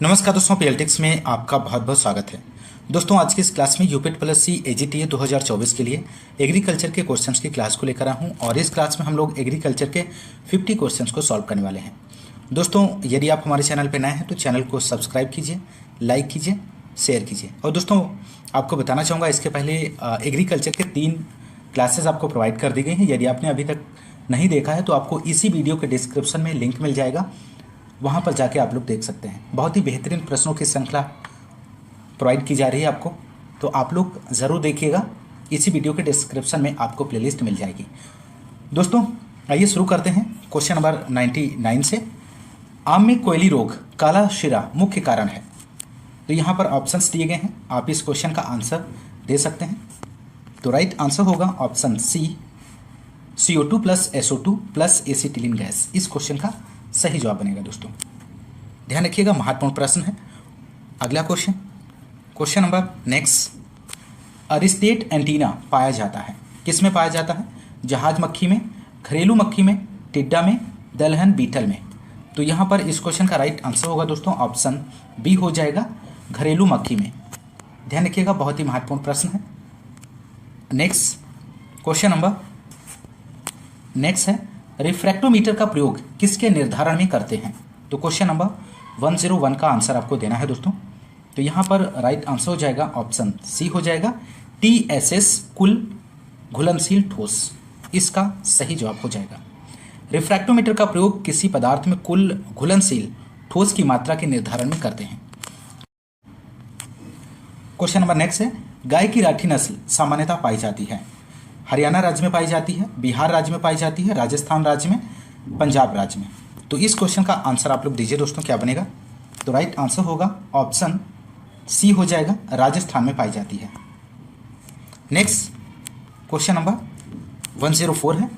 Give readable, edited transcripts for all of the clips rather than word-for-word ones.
नमस्कार दोस्तों, पीएलटिक्स में आपका बहुत बहुत स्वागत है। दोस्तों, आज की इस क्लास में यूपिट प्लस सी एजीटीए 2024 के लिए एग्रीकल्चर के क्वेश्चंस की क्लास को लेकर आया हूं और इस क्लास में हम लोग एग्रीकल्चर के 50 क्वेश्चंस को सॉल्व करने वाले हैं। दोस्तों, यदि आप हमारे चैनल पर नए हैं तो चैनल को सब्सक्राइब कीजिए, लाइक कीजिए, शेयर कीजिए। और दोस्तों, आपको बताना चाहूँगा, इसके पहले एग्रीकल्चर के 3 क्लासेस आपको प्रोवाइड कर दी गई हैं। यदि आपने अभी तक नहीं देखा है तो आपको इसी वीडियो के डिस्क्रिप्शन में लिंक मिल जाएगा, वहाँ पर जाके आप लोग देख सकते हैं। बहुत ही बेहतरीन प्रश्नों की श्रृंखला प्रोवाइड की जा रही है आपको, तो आप लोग ज़रूर देखिएगा। इसी वीडियो के डिस्क्रिप्शन में आपको प्लेलिस्ट मिल जाएगी। दोस्तों, आइए शुरू करते हैं क्वेश्चन नंबर 99 से। आम में कोयली रोग काला शिरा मुख्य कारण है। तो यहाँ पर ऑप्शंस दिए गए हैं, आप इस क्वेश्चन का आंसर दे सकते हैं। तो राइट आंसर होगा option C, CO2 plus SO2 plus acetylene gas. इस क्वेश्चन का सही जवाब बनेगा। दोस्तों, ध्यान रखिएगा, महत्वपूर्ण प्रश्न है। अगला क्वेश्चन नंबर नेक्स्ट। अरिस्टेट एंटीना पाया जाता है, किस में पाया जाता है? जहाज मक्खी में, घरेलू मक्खी में, टिड्डा में, दलहन बीटल में। तो यहाँ पर इस क्वेश्चन का राइट आंसर होगा दोस्तों ऑप्शन बी हो जाएगा, घरेलू मक्खी में। ध्यान रखिएगा, बहुत ही महत्वपूर्ण प्रश्न है। नेक्स्ट क्वेश्चन नंबर नेक्स्ट है, रिफ्रैक्टोमीटर का प्रयोग किसके निर्धारण में करते हैं? तो क्वेश्चन नंबर 101 का आंसर आपको देना है दोस्तों। तो यहाँ पर राइट आंसर हो जाएगा ऑप्शन सी हो जाएगा, TSS कुल घुलनशील ठोस। इसका सही जवाब हो जाएगा। रिफ्रैक्टोमीटर का प्रयोग किसी पदार्थ में कुल घुलनशील ठोस की मात्रा के निर्धारण में करते हैं। क्वेश्चन नंबर नेक्स्ट है, गाय की राठी नस्ल सामान्यतः पाई जाती है। हरियाणा राज्य में पाई जाती है, बिहार राज्य में पाई जाती है, राजस्थान राज्य में, पंजाब राज्य में। तो इस क्वेश्चन का आंसर आप लोग दीजिए दोस्तों, क्या बनेगा? तो राइट आंसर होगा ऑप्शन सी हो जाएगा, राजस्थान में पाई जाती है। नेक्स्ट क्वेश्चन नंबर 104 है,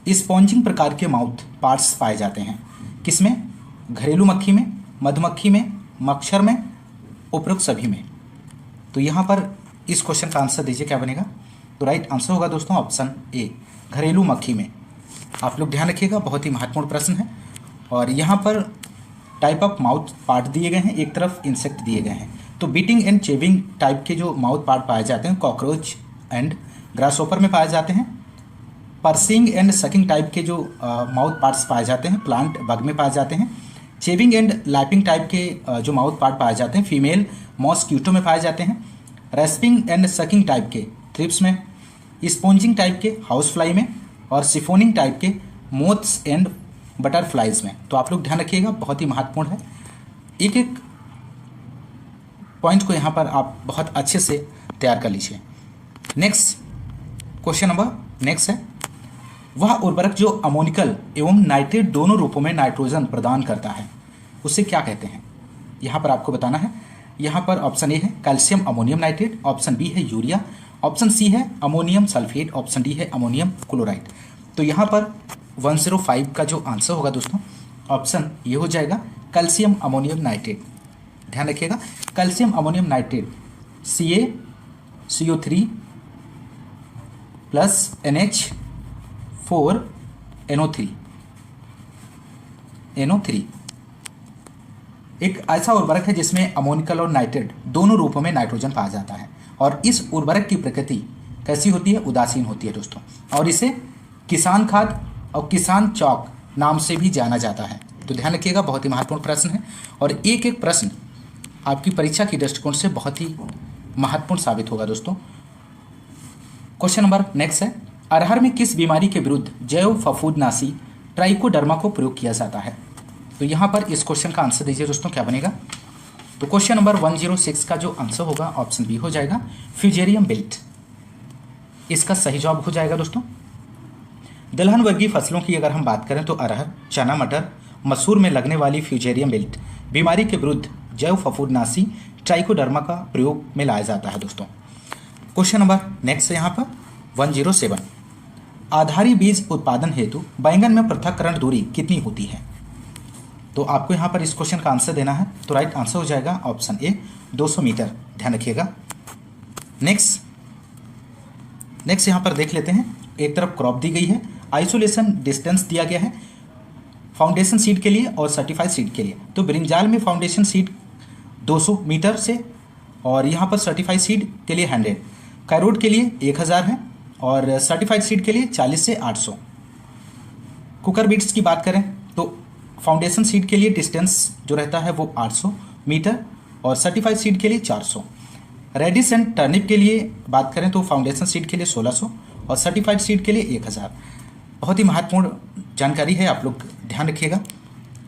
स्पॉन्जिंग प्रकार के माउथ पार्ट्स पाए जाते हैं, किसमें? घरेलू मक्खी में, मधुमक्खी में, मच्छर में, उपरोक्त सभी में। तो यहाँ पर इस क्वेश्चन का आंसर दीजिए, क्या बनेगा? तो राइट आंसर होगा दोस्तों ऑप्शन ए, घरेलू मक्खी में। आप लोग ध्यान रखिएगा, बहुत ही महत्वपूर्ण प्रश्न है। और यहाँ पर टाइप ऑफ माउथ पार्ट दिए गए हैं, एक तरफ इंसेक्ट दिए गए हैं। तो बीटिंग एंड चेविंग टाइप के जो माउथ पार्ट पाए जाते हैं कॉकरोच एंड ग्रासहोपर में पाए जाते हैं। पर्सिंग एंड सकिंग टाइप के जो माउथ पार्ट्स पाए जाते हैं प्लांट बग में पाए जाते हैं। चेविंग एंड लैपिंग टाइप के जो माउथ पार्ट पाए जाते हैं फीमेल मॉस्क्यूटो में पाए जाते हैं। रेस्पिंग एंड सकिंग टाइप के थ्रिप्स में, स्पॉन्जिंग टाइप के हाउस फ्लाई में, और सिफोनिंग टाइप के मोथ्स एंड बटरफ्लाइज में। तो आप लोग ध्यान रखिएगा, बहुत ही महत्वपूर्ण है। एक एक पॉइंट को यहाँ पर आप बहुत अच्छे से तैयार कर लीजिए। नेक्स्ट क्वेश्चन नंबर नेक्स्ट है, वह उर्वरक जो अमोनिकल एवं नाइट्रेट दोनों रूपों में नाइट्रोजन प्रदान करता है, उसे क्या कहते हैं? यहाँ पर आपको बताना है। यहाँ पर ऑप्शन ए है calcium ammonium nitrate, option B है यूरिया, ऑप्शन सी है अमोनियम सल्फेट, ऑप्शन डी है अमोनियम क्लोराइड। तो यहाँ पर 105 का जो आंसर होगा दोस्तों ऑप्शन ये हो जाएगा, कैल्शियम अमोनियम नाइट्रेट। ध्यान रखिएगा, calcium ammonium nitrate CaCO3 plus NH4NO3 एक ऐसा उर्वरक है जिसमें अमोनिकल और नाइट्रेट दोनों रूपों में नाइट्रोजन पाया जाता है। और इस उर्वरक की प्रकृति कैसी होती है? उदासीन होती है दोस्तों। और इसे किसान खाद और किसान चौक नाम से भी जाना जाता है। तो ध्यान रखिएगा, बहुत ही महत्वपूर्ण प्रश्न है और एक एक प्रश्न आपकी परीक्षा की दृष्टिकोण से बहुत ही महत्वपूर्ण साबित होगा दोस्तों। क्वेश्चन नंबर नेक्स्ट है, अरहर में किस बीमारी के विरुद्ध जैव फफूंदनाशी ट्राइकोडर्मा को प्रयोग किया जाता है? तो यहाँ पर इस क्वेश्चन का आंसर दीजिए दोस्तों, क्या बनेगा? तो क्वेश्चन नंबर 106 का जो आंसर होगा ऑप्शन बी हो जाएगा, फ्यूजेरियम बेल्ट। इसका सही जवाब हो जाएगा दोस्तों। दलहन वर्गीय फसलों की अगर हम बात करें तो अरहर, चना, मटर, मसूर में लगने वाली फ्यूजेरियम बेल्ट बीमारी के विरुद्ध जैव फफूंदनाशी ट्राइकोडर्मा का प्रयोग में लाया जाता है दोस्तों। क्वेश्चन नंबर नेक्स्ट है यहाँ पर 107, आधारी बीज उत्पादन हेतु बैंगन में पृथक्करण दूरी कितनी होती है? तो आपको यहाँ पर इस क्वेश्चन का आंसर देना है। तो राइट आंसर हो जाएगा ऑप्शन ए, 200 मीटर। ध्यान रखिएगा। नेक्स्ट यहाँ पर देख लेते हैं, एक तरफ क्रॉप दी गई है, आइसोलेशन डिस्टेंस दिया गया है फाउंडेशन सीड के लिए और सर्टिफाइड सीड के लिए। तो ब्रिंजाल में फाउंडेशन सीड 200 मीटर से, और यहाँ पर सर्टिफाइड सीड के लिए 100, कैरोट के लिए 1000 है, और सर्टिफाइड सीड के लिए 40 से 800। कुकर बीट्स की बात करें तो फाउंडेशन सीड के लिए डिस्टेंस जो रहता है वो 800 मीटर, और सर्टिफाइड सीड के लिए 400। रेडिस एंड टर्निप के लिए बात करें तो फाउंडेशन सीड के लिए 1600 और सर्टिफाइड सीड के लिए 1000। बहुत ही महत्वपूर्ण जानकारी है, आप लोग ध्यान रखिएगा,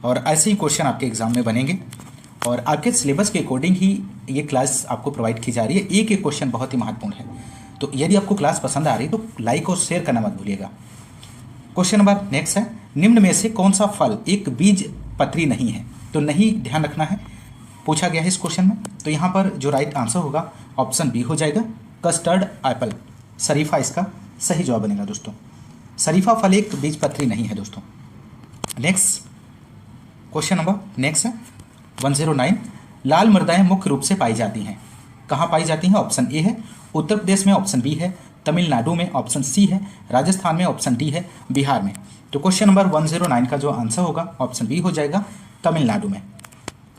और ऐसे ही क्वेश्चन आपके एग्जाम में बनेंगे, और आपके सिलेबस के अकॉर्डिंग ही ये क्लास आपको प्रोवाइड की जा रही है। एक एक क्वेश्चन बहुत ही महत्वपूर्ण है, तो यदि आपको क्लास पसंद आ रही है तो लाइक और शेयर करना मत भूलिएगा। क्वेश्चन नंबर नेक्स्ट है, निम्न में से कौन सा फल एक बीज पत्री नहीं है? तो नहीं ध्यान रखना है, पूछा गया है इस क्वेश्चन में। तो यहाँ पर जो राइट आंसर होगा ऑप्शन बी हो जाएगा, कस्टर्ड एप्पल, शरीफा इसका सही जवाब बनेगा दोस्तों। शरीफा फल एक बीज पत्री नहीं है दोस्तों। नेक्स्ट क्वेश्चन नंबर नेक्स्ट है 109, लाल मृदाएं मुख्य रूप से पाई जाती हैं, कहाँ पाई जाती हैं? ऑप्शन ए है उत्तर प्रदेश में, ऑप्शन बी है तमिलनाडु में, ऑप्शन सी है राजस्थान में, ऑप्शन डी है बिहार में। तो क्वेश्चन नंबर 109 का जो आंसर होगा ऑप्शन बी हो जाएगा, तमिलनाडु में।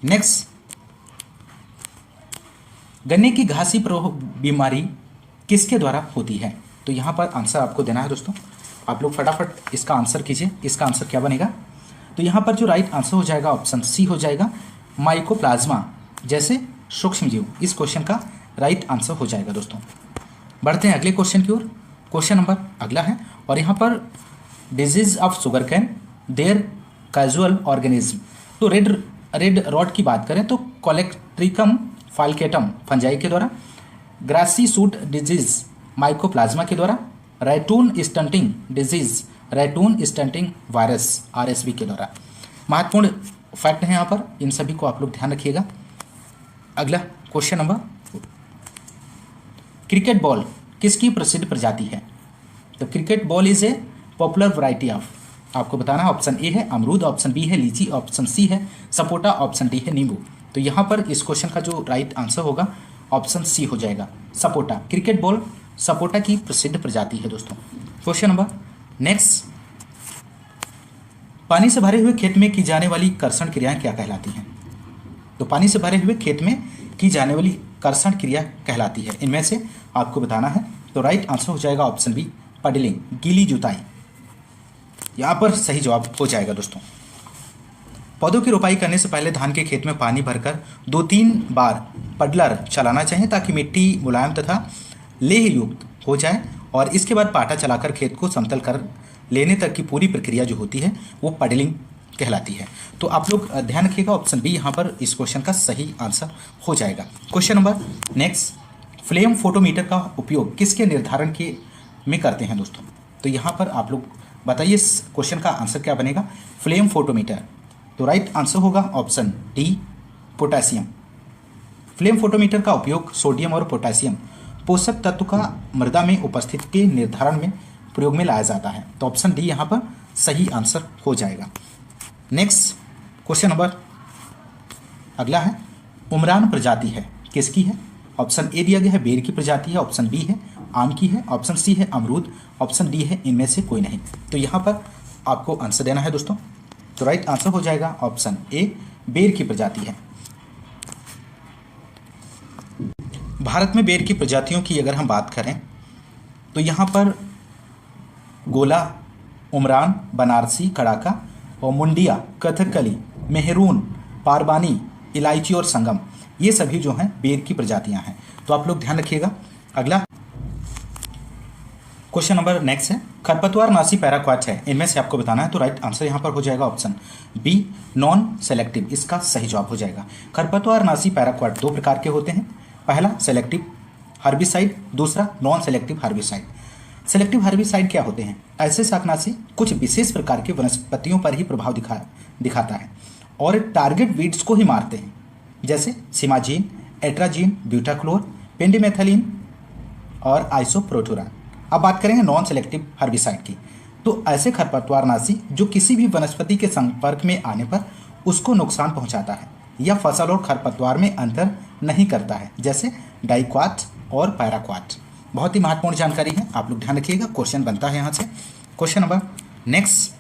नेक्स्ट, गन्ने की घासी बीमारी किसके द्वारा होती है? तो यहाँ पर आंसर आपको देना है दोस्तों, आप लोग फटाफट इसका आंसर कीजिए। इसका आंसर क्या बनेगा? तो यहाँ पर जो राइट आंसर हो जाएगा ऑप्शन सी हो जाएगा, माइकोप्लाज्मा जैसे सूक्ष्म जीव। इस क्वेश्चन का राइट आंसर हो जाएगा दोस्तों। बढ़ते हैं अगले क्वेश्चन की ओर। क्वेश्चन नंबर अगला है, और यहाँ पर disease of sugar cane their casual organism. तो रेड रॉड की बात करें तो कोलेक्ट्रिकम फाल्केटम फंजाई के द्वारा, ग्रासी सूट डिजीज माइकोप्लाज्मा के द्वारा, ratoon stunting disease ratoon stunting virus RSV के द्वारा। महत्वपूर्ण फैक्ट है यहाँ पर, इन सभी को आप लोग ध्यान रखिएगा। अगला क्वेश्चन नंबर, क्रिकेट बॉल किसकी प्रसिद्ध प्रजाति है? तो cricket ball is a popular variety of, आपको बताना है। ऑप्शन ए है अमरूद, ऑप्शन बी है लीची, ऑप्शन सी है सपोटा, ऑप्शन डी है नींबू। तो यहाँ पर इस क्वेश्चन का जो राइट आंसर होगा ऑप्शन सी हो जाएगा, सपोटा। क्रिकेट बॉल सपोटा की प्रसिद्ध प्रजाति है दोस्तों। क्वेश्चन नंबर नेक्स्ट, पानी से भरे हुए खेत में की जाने वाली कर्षण क्रियाएं क्या कहलाती हैं? तो पानी से भरे हुए खेत में की जाने वाली कर्षण क्रिया कहलाती है, इनमें से आपको बताना है। तो राइट आंसर हो जाएगा ऑप्शन बी, पडलिंग, गीली जुताई। यहाँ पर सही जवाब हो जाएगा दोस्तों। पौधों की रोपाई करने से पहले धान के खेत में पानी भरकर 2-3 बार पडलर चलाना चाहिए ताकि मिट्टी मुलायम तथा लेह युक्त हो जाए, और इसके बाद पाटा चलाकर खेत को समतल कर लेने तक की पूरी प्रक्रिया जो होती है वो पडलिंग कहलाती है। तो आप लोग ध्यान रखिएगा, ऑप्शन बी यहाँ पर इस क्वेश्चन का सही आंसर हो जाएगा। Question number next, flame photometer का उपयोग किसके निर्धारण के में करते हैं दोस्तों? तो यहाँ पर आप लोग बताइए इस क्वेश्चन का आंसर क्या बनेगा? Flame photometer. तो राइट आंसर होगा option D, potassium. Flame photometer का उपयोग सोडियम और पोटेशियम पोषक तत्व का मृदा में उपस्थित के निर्धारण में प्रयोग में लाया जाता है। तो ऑप्शन डी यहाँ पर सही आंसर हो जाएगा। नेक्स्ट क्वेश्चन नंबर अगला है, उमरान प्रजाति है किसकी है? ऑप्शन ए दिया गया है बेर की प्रजाति है, ऑप्शन बी है आम की है, ऑप्शन सी है अमरूद, ऑप्शन डी है इनमें से कोई नहीं। तो यहाँ पर आपको आंसर देना है दोस्तों। तो राइट आंसर हो जाएगा ऑप्शन ए, बेर की प्रजाति है। भारत में बेर की प्रजातियों की अगर हम बात करें तो यहाँ पर गोला, उमरान, बनारसी, कड़ाका और मुंडिया, कथकली, मेहरून, पारबानी, इलायची और संगम, ये सभी जो हैं बेर की प्रजातियां हैं। तो आप लोग ध्यान रखिएगा। अगला क्वेश्चन नंबर नेक्स्ट है, खरपतवार नाशी पैराक्वाट है, इनमें से आपको बताना है। तो राइट आंसर यहाँ पर हो जाएगा ऑप्शन बी, नॉन सेलेक्टिव, इसका सही जवाब हो जाएगा। खरपतवार नाशी पैराक्वाट 2 प्रकार के होते हैं, पहला सेलेक्टिव हर्बिसाइड, दूसरा non selective herbicide. Selective herbicide क्या होते हैं? ऐसे शाकनाशी कुछ विशेष प्रकार के वनस्पतियों पर ही प्रभाव दिखाता है और टारगेट वीड्स को ही मारते हैं, जैसे सिमाजीन, एट्राजीन, ब्यूटाक्लोर, पेंडिमेथलिन और आइसोप्रोटोरान। अब बात करेंगे नॉन सेलेक्टिव हर्बिसाइड की। तो ऐसे खरपतवारनाशी जो किसी भी वनस्पति के संपर्क में आने पर उसको नुकसान पहुंचाता है या फसल और खरपतवार में अंतर नहीं करता है, जैसे डाइक्वाट और पैराक्वाट। बहुत ही महत्वपूर्ण जानकारी है, आप लोग ध्यान रखिएगा, क्वेश्चन बनता है यहाँ से। क्वेश्चन नंबर नेक्स्ट,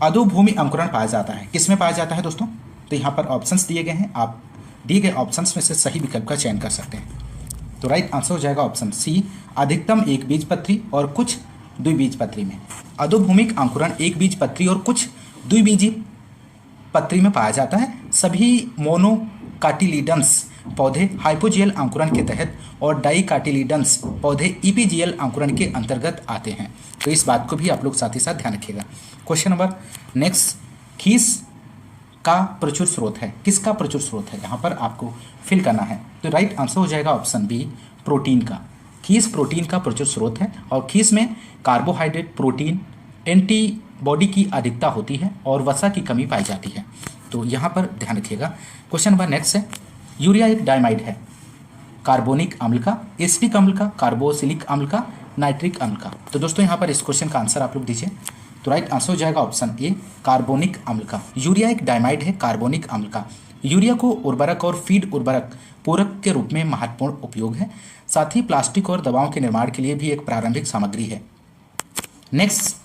अधोभूमि अंकुरण पाया जाता है, किसमें पाया जाता है दोस्तों? तो यहाँ पर ऑप्शंस दिए गए हैं, आप दिए गए ऑप्शंस में से सही विकल्प का चयन कर सकते हैं। तो राइट आंसर हो जाएगा ऑप्शन सी, अधिकतम एक बीजपत्री और कुछ द्विबीजपत्री में। अधोभूमिक अंकुरण एक बीजपत्री और कुछ द्विबीजी पत्री में पाया जाता है। सभी मोनोकाटिलिडन्स पौधे हाइपोजियल अंकुरण के तहत और डाइकाटिलिडन्स पौधे इपीजियल अंकुरण के अंतर्गत आते हैं। तो इस बात को भी आप लोग साथ ही साथ ध्यान रखिएगा। क्वेश्चन नंबर नेक्स्ट, खीस का प्रचुर स्रोत है, किसका प्रचुर स्रोत है, यहाँ पर आपको फिल करना है। तो राइट आंसर हो जाएगा ऑप्शन बी, प्रोटीन का। खीस प्रोटीन का प्रचुर स्रोत है और खीस में कार्बोहाइड्रेट, प्रोटीन, एंटीबॉडी की अधिकता होती है और वसा की कमी पाई जाती है। तो यहाँ पर ध्यान रखिएगा। क्वेश्चन नंबर नेक्स्ट है, यूरिया एक डाइमाइड है, कार्बोनिक अम्ल का, एसिटिक अम्ल का, कार्बोसिलिक अम्ल का, नाइट्रिक अम्ल का। तो दोस्तों यहाँ पर इस क्वेश्चन का आंसर आप लोग दीजिए। तो राइट आंसर हो जाएगा ऑप्शन ए, कार्बोनिक अम्ल का। यूरिया एक डाइमाइड है, कार्बोनिक अम्ल का। यूरिया को उर्वरक और फीड उर्वरक पूरक के रूप में महत्वपूर्ण उपयोग है। साथ ही प्लास्टिक और दवाओं के निर्माण के लिए भी एक प्रारंभिक सामग्री है। नेक्स्ट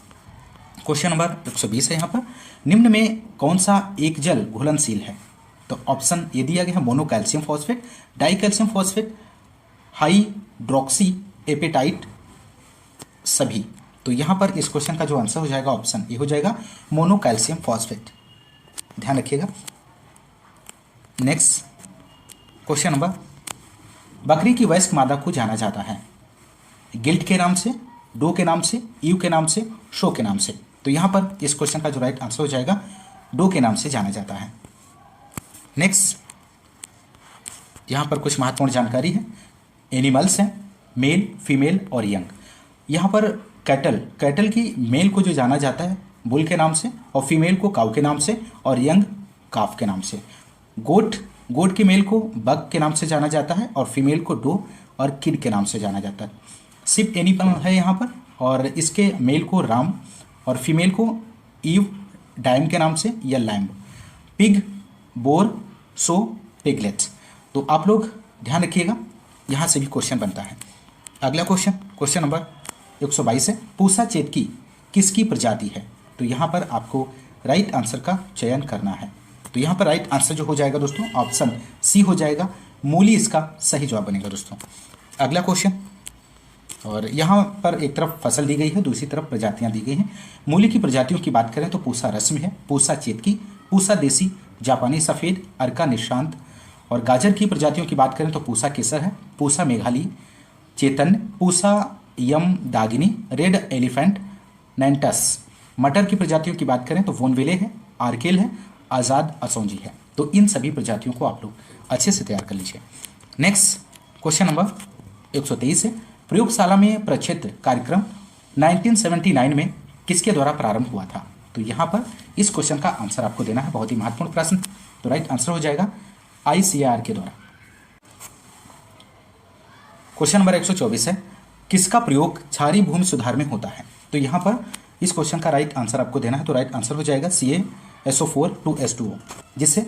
क्वेश्चन नंबर 120 है यहाँ पर, निम्न में कौन सा एक जल घुलनशील है? तो ऑप्शन ये दिया गया है, mono calcium phosphate, di calcium phosphate, hydroxy apatite, सभी। तो यहाँ पर इस क्वेश्चन का जो आंसर हो जाएगा ऑप्शन ए हो जाएगा, मोनो कैल्शियम फॉस्फेट। ध्यान रखिएगा। नेक्स्ट क्वेश्चन नंबर, बकरी की वयस्क मादा को जाना जाता है गिल्ट के नाम से, डो के नाम से, ईव के नाम से, शो के नाम से। तो यहाँ पर इस क्वेश्चन का जो राइट आंसर हो जाएगा, डो के नाम से जाना जाता है। नेक्स्ट यहाँ पर कुछ महत्वपूर्ण जानकारी है। एनिमल्स हैं, मेल, फीमेल और यंग। यहाँ पर कैटल की मेल को जो जाना जाता है बुल के नाम से, और फीमेल को काउ के नाम से, और यंग काफ के नाम से। गोट की मेल को बग के नाम से जाना जाता है और फीमेल को डो और किड के नाम से जाना जाता है। सिप एनिमल है यहाँ पर, और इसके मेल को राम और फीमेल को ईव डाइम के नाम से या लैम्ब। पिग, बोर, सो, पिगलेट्स। तो आप लोग ध्यान रखिएगा, यहाँ से भी क्वेश्चन बनता है। अगला क्वेश्चन नंबर 122 है, पूसा चेतकी किसकी प्रजाति है? तो यहाँ पर आपको राइट आंसर का चयन करना है। तो यहाँ पर राइट आंसर जो हो जाएगा दोस्तों, ऑप्शन सी हो जाएगा, मूली इसका सही जवाब बनेगा दोस्तों। अगला क्वेश्चन, और यहाँ पर एक तरफ फसल दी गई है, दूसरी तरफ प्रजातियाँ दी गई हैं। मूली की प्रजातियों की बात करें तो पूसा रश्मि है, पूसा चेतकी, पूसा देसी, जापानी सफ़ेद, अर्का निशांत। और गाजर की प्रजातियों की बात करें तो पूसा केसर है, पूसा मेघाली, चेतन्य, पूसा यम दागिनी, रेड एलिफेंट, नैंटस। मटर की प्रजातियों की बात करें तो वोनविले है, आर्केल है, आज़ाद असौंजी है। तो इन सभी प्रजातियों को आप लोग अच्छे से तैयार कर लीजिए। नेक्स्ट क्वेश्चन नंबर 123 है, प्रयोगशाला में प्रक्षेत्र कार्यक्रम 1979 में किसके द्वारा प्रारंभ हुआ था? तो यहाँ पर इस क्वेश्चन का आंसर आपको देना है, बहुत ही महत्वपूर्ण प्रश्न। तो राइट आंसर हो जाएगा ICAR के द्वारा। क्वेश्चन नंबर 124 है, किसका प्रयोग क्षारीय भूमि सुधार में होता है? तो यहाँ पर इस क्वेश्चन का राइट आंसर आपको देना है। तो राइट आंसर हो जाएगा CaSO4 2S2O, जिसे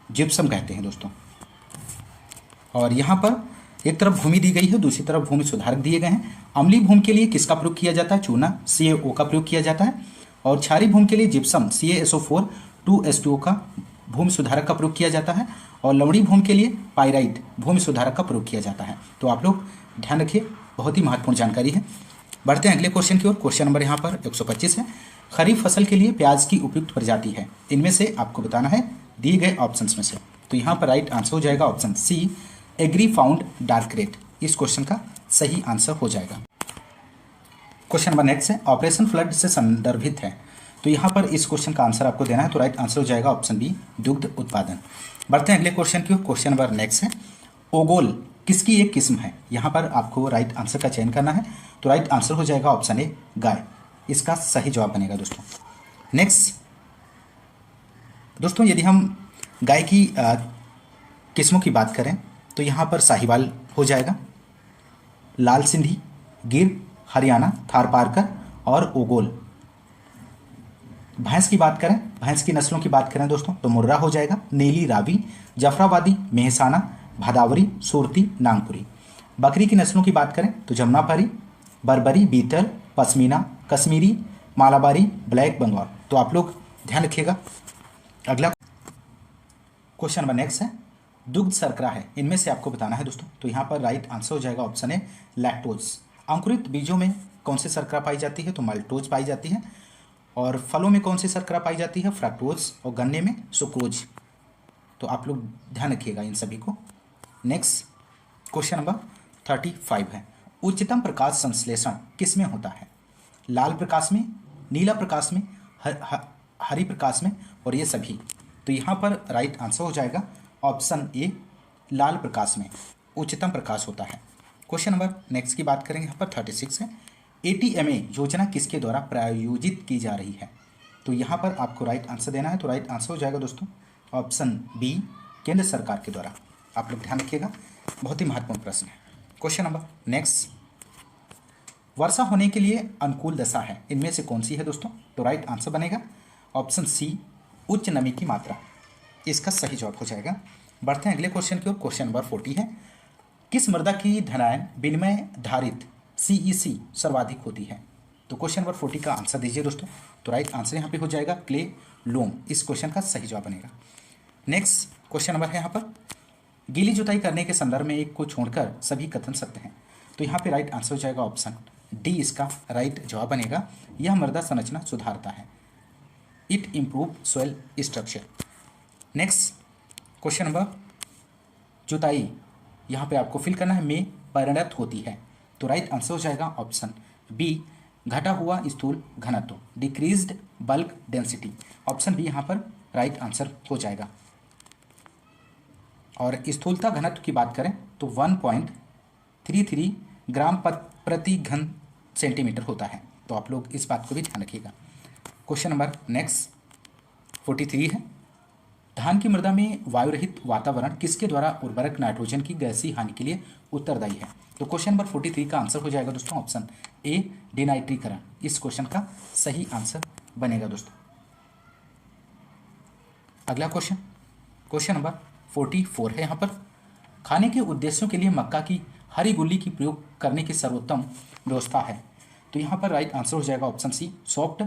जिप्सम कहते हैं दोस्तों। और यहाँ पर एक तरफ भूमि दी गई है, दूसरी तरफ भूमि सुधारक दिए गए हैं। अम्लीय भूमि के लिए किसका प्रयोग किया जाता है? चूना, CaO का प्रयोग किया जाता है। और क्षारीय भूमि के लिए जिप्सम, CaSO4 2S2O का भूमि सुधारक का प्रयोग किया जाता है। और लवणीय भूमि के लिए पाइराइट भूमि सुधारक का प्रयोग किया जाता है। तो आप लोग ध्यान रखिए, बहुत ही महत्वपूर्ण जानकारी है। बढ़ते हैं अगले क्वेश्चन की ओर। क्वेश्चन नंबर यहाँ पर 125 है, खरीफ फसल के लिए प्याज की उपयुक्त प्रजाति है, इनमें से आपको बताना है दिए गए ऑप्शंस में से। तो यहाँ पर राइट आंसर हो जाएगा option C, agri found dark red. इस क्वेश्चन का सही आंसर हो जाएगा। क्वेश्चन नंबर नेक्स्ट है, ऑपरेशन फ्लड से संदर्भित है। तो यहाँ पर इस क्वेश्चन का आंसर आपको देना है। तो राइट आंसर हो जाएगा ऑप्शन बी, दुग्ध उत्पादन। बढ़ते हैं अगले क्वेश्चन की ओर। क्वेश्चन नंबर नेक्स्ट है, ओगोल किसकी एक किस्म है? यहाँ पर आपको राइट आंसर का चयन करना है। तो राइट आंसर हो जाएगा ऑप्शन ए, गाय। इसका सही जवाब बनेगा दोस्तों। नेक्स्ट दोस्तों, यदि हम गाय की किस्मों की बात करें तो यहाँ पर साहिवाल हो जाएगा, लाल सिंधी, गिर, हरियाणा, थारपारकर और ओगोल। भैंस की बात करें, भैंस की नस्लों की बात करें दोस्तों तो मुर्रा हो जाएगा, नीली, रावी, जफराबादी, मेहसाना, भदावरी, सूरती, नागपुरी। बकरी की नस्लों की बात करें तो जमुनापारी, बर्बरी, बीटल, पश्मीना, कश्मीरी, मालाबारी, ब्लैक बंगाल। तो आप लोग ध्यान रखिएगा। अगला क्वेश्चन नंबर नेक्स्ट है, दुग्ध शर्करा है, इनमें से आपको बताना है दोस्तों। तो यहाँ पर राइट आंसर हो जाएगा ऑप्शन है लैक्टोज। अंकुरित बीजों में कौन सी शर्करा पाई जाती है? तो माल्टोज पाई जाती है। और फलों में कौन सी शर्करा पाई जाती है? फ्रक्टोज। और गन्ने में सुक्रोज। तो आप लोग ध्यान रखिएगा इन सभी को। नेक्स्ट क्वेश्चन नंबर 35 है, उच्चतम प्रकाश संश्लेषण किस में होता है? लाल प्रकाश में, नीला प्रकाश में, हरी प्रकाश में, और ये सभी। तो यहाँ पर राइट आंसर हो जाएगा ऑप्शन ए, लाल प्रकाश में उच्चतम प्रकाश होता है। क्वेश्चन नंबर नेक्स्ट की बात करेंगे, यहाँ पर 36 है, ATMA योजना किसके द्वारा प्रायोजित की जा रही है? तो यहाँ पर आपको राइट आंसर देना है। तो राइट आंसर हो जाएगा दोस्तों ऑप्शन बी, केंद्र सरकार के द्वारा। आप लोग ध्यान रखिएगा, बहुत ही महत्वपूर्ण प्रश्न है। क्वेश्चन नंबर नेक्स्ट, वर्षा होने के लिए अनुकूल दशा है, इनमें से कौन सी है दोस्तों? तो राइट आंसर बनेगा ऑप्शन सी, उच्च नमी की मात्रा, इसका सही जवाब हो जाएगा। बढ़ते हैं अगले क्वेश्चन की ओर। क्वेश्चन नंबर 40 है, किस मृदा की धनायन विनिमय धारित CEC सर्वाधिक होती है? तो क्वेश्चन नंबर 40 का आंसर दीजिए दोस्तों। तो राइट आंसर यहाँ पे हो जाएगा क्ले लोम, इस क्वेश्चन का सही जवाब बनेगा। नेक्स्ट क्वेश्चन नंबर है यहाँ पर, गीली जुताई करने के संदर्भ में एक को छोड़कर सभी कथन सत्य हैं। तो यहाँ पे राइट आंसर हो जाएगा ऑप्शन डी, इसका राइट जवाब बनेगा। यह मृदा संरचना सुधारता है, it improve soil structure. Next question number, जुताई यहाँ पे आपको फिल करना है में परिणत होती है। तो राइट आंसर हो जाएगा ऑप्शन बी, घटा हुआ स्थूल घनत्व, decreased bulk density. Option B यहाँ पर राइट आंसर हो जाएगा। और स्थूलता घनत्व की बात करें तो 1.33 ग्राम प्रति घन सेंटीमीटर होता है। तो आप लोग इस बात को भी ध्यान रखिएगा। क्वेश्चन नंबर नेक्स्ट 43 है, धान की मृदा में वायु रहित वातावरण किसके द्वारा उर्वरक नाइट्रोजन की गैसीय हानि के लिए उत्तरदायी है? तो क्वेश्चन नंबर 43 का आंसर हो जाएगा दोस्तों ऑप्शन ए, डिनाइट्रीकरण, इस क्वेश्चन का सही आंसर बनेगा दोस्तों। अगला क्वेश्चन, क्वेश्चन नंबर 44 है यहाँ पर, खाने के उद्देश्यों के लिए मक्का की हरी गुल्ली की प्रयोग करने की सर्वोत्तम व्यवस्था है। तो यहाँ पर राइट आंसर हो जाएगा ऑप्शन सी, सॉफ्ट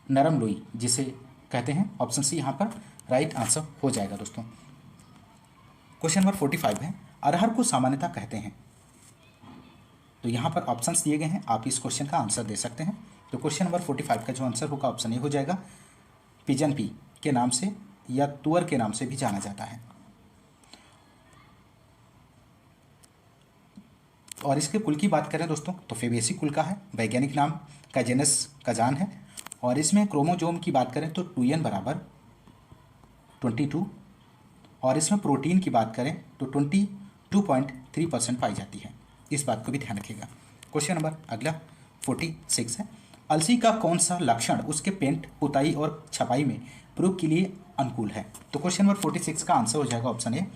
नरम लोई जिसे कहते हैं। ऑप्शन सी यहाँ पर राइट आंसर हो जाएगा दोस्तों। क्वेश्चन नंबर 45 है, अरहर को सामान्यतः कहते हैं। तो यहाँ पर ऑप्शंस दिए गए हैं, आप इस क्वेश्चन का आंसर दे सकते हैं। तो क्वेश्चन नंबर 45 का जो आंसर होगा ऑप्शन ए हो जाएगा, पिजन पी के नाम से या तुअर के नाम से भी जाना जाता है। और इसके कुल की बात करें दोस्तों तो फेबेसी कुल का है, वैज्ञानिक नाम काजेनस काजान है। और इसमें क्रोमोजोम की बात करें तो 2n बराबर 22, और इसमें प्रोटीन की बात करें तो 22.3% पाई जाती है। इस बात को भी ध्यान रखिएगा। क्वेश्चन नंबर अगला 46 है, अलसी का कौन सा लक्षण उसके पेंट, पुताई और छपाई में प्रयोग के लिए अनुकूल है? तो क्वेश्चन नंबर 46 का आंसर हो जाएगा ऑप्शन ए,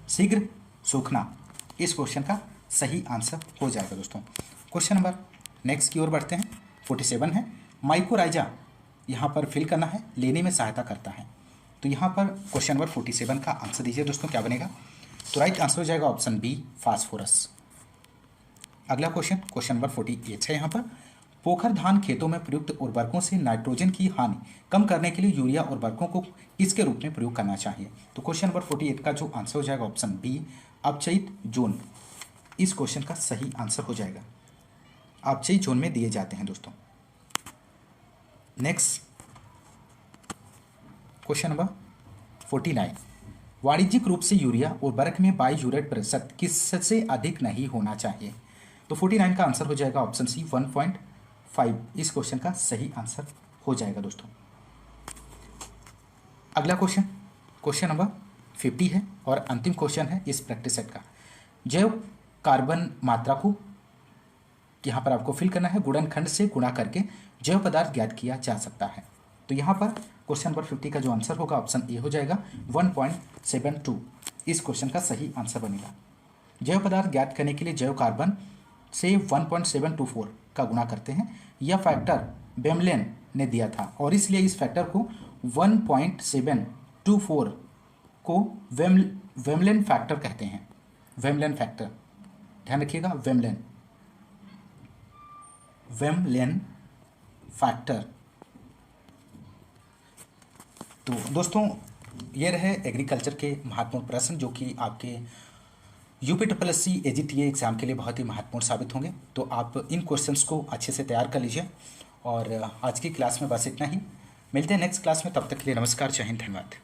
शीघ्र सूखना, इस क्वेश्चन का सही आंसर हो जाएगा दोस्तों। क्वेश्चन नंबर नेक्स्ट की ओर बढ़ते हैं। 47 है, माइकोराइजा यहाँ पर फिल करना है, लेने में सहायता करता है। तो यहाँ पर क्वेश्चन नंबर 47 का आंसर दीजिए दोस्तों, क्या बनेगा? तो राइट आंसर हो जाएगा ऑप्शन बी, फास्फोरस। अगला क्वेश्चन, क्वेश्चन नंबर 48 है यहाँ पर, पोखर धान खेतों में प्रयुक्त उर्वरकों से नाइट्रोजन की हानि कम करने के लिए यूरिया उर्वरकों को इसके रूप में प्रयोग करना चाहिए। तो क्वेश्चन नंबर 48 का जो आंसर हो जाएगा ऑप्शन बी, अपचयित जोन, इस क्वेश्चन का सही आंसर हो जाएगा। अपचयित जोन में दिए जाते हैं दोस्तों। नेक्स्ट क्वेश्चन नंबर 49, वाणिज्यिक रूप से यूरिया उर्वरक में बाईयूरेट प्रतिशत किससे अधिक नहीं होना चाहिए? तो 49 का आंसर हो जाएगा ऑप्शन सी, 1.5, इस क्वेश्चन का सही आंसर हो जाएगा दोस्तों। अगला क्वेश्चन, क्वेश्चन नंबर 50 है और अंतिम क्वेश्चन है इस प्रैक्टिस सेट का। जैव कार्बन मात्रा को यहाँ पर आपको फिल करना है, गुणनखंड से गुणा करके जैव पदार्थ ज्ञात किया जा सकता है। तो यहाँ पर क्वेश्चन नंबर 50 का जो आंसर होगा ऑप्शन ए हो जाएगा 1.72, इस क्वेश्चन का सही आंसर बनेगा। जैव पदार्थ ज्ञात करने के लिए जैव कार्बन से 1.724 का गुणा करते हैं। यह फैक्टर बेमलेन ने दिया था और इसलिए इस फैक्टर को 1.724 को वेमलेन फैक्टर कहते हैं। वेमलेन फैक्टर, ध्यान रखिएगा, वेमलेन फैक्टर तो दोस्तों, ये रहे एग्रीकल्चर के महत्वपूर्ण प्रश्न जो कि आपके UPSSC AGTA एग्ज़ाम के लिए बहुत ही महत्वपूर्ण साबित होंगे। तो आप इन क्वेश्चंस को अच्छे से तैयार कर लीजिए। और आज की क्लास में बस इतना ही। मिलते हैं नेक्स्ट क्लास में, तब तक के लिए नमस्कार, जय हिंद, धन्यवाद।